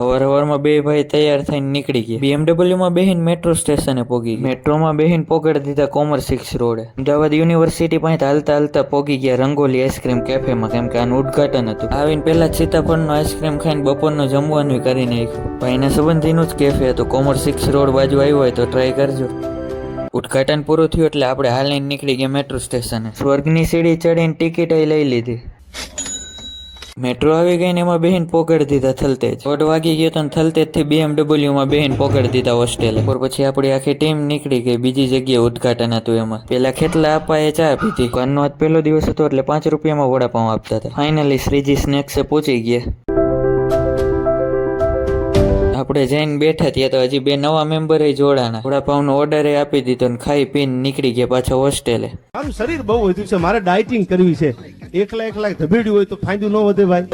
સવારમાં બે ભાઈ તૈયાર થઈને નીકળી ગયા. BMW માં બેહીને મેટ્રો સ્ટેશને પોગી ગયા. મેટ્રોમાં બેહીને પોગાડી દીધા કોમર્સ 6 રોડે. અમદાવાદ યુનિવર્સિટી પાસે હાલતા હાલતા પોગી ગયા રંગોલી આઈસ્ક્રીમ કેફેમાં, કેમ કે આનું ઉદઘાટન હતું. આવીને પહેલા સીતાફળનો આઈસ્ક્રીમ ખાઈને બપોરનું જમવાનું કરી નાખ્યું. ભાઈના સંબંધીનું જ કેફે હતું. કોમર્સ 6 રોડ બાજુ આવ્યો હોય તો ટ્રાય કરજો. ઉદઘાટન પૂરું થયું એટલે આપણે હાલીને નીકળી ગયા મેટ્રો સ્ટેશને. સ્વર્ગની સીડી ચડીને ટિકિટ લઈ લીધી. મેટ્રો આવી ગઈ ને એમાં બેહીને પોગાડી દીધા થલતેજ. 8 વાગી ગયો તો થલતેજ થી BMW માં બેહીને પોગાડી દીધા હોસ્ટેલે. પછી આપણી આખી ટીમ નીકળી ગઈ બીજી જગ્યાએ ઉદઘાટન હતું એમાં. પેલા ખેતલા અપાએ ચા પીધી. કાનનો આજ પહેલો દિવસ હતો એટલે 5 રૂપિયામાં વડાપાઉં આપતા હતા. ફાઇનલી શ્રીજી સ્નેક્સે પહોંચી ગયા. આપણે જઈને બેઠા ત્યાં તો હજી બે નવા મેમ્બર જોડાણા. વડાપાઉંનો ઓર્ડર આપી દીધો ને ખાઈ પીને નીકળી ગયા પાછા હોસ્ટેલે. આમ શરીર બહુ વધ્યું છે, મારે ડાયટિંગ કરવી છે. એકલા ધબેડ્યું હોય તો ફાયદો ન વધે ભાઈ.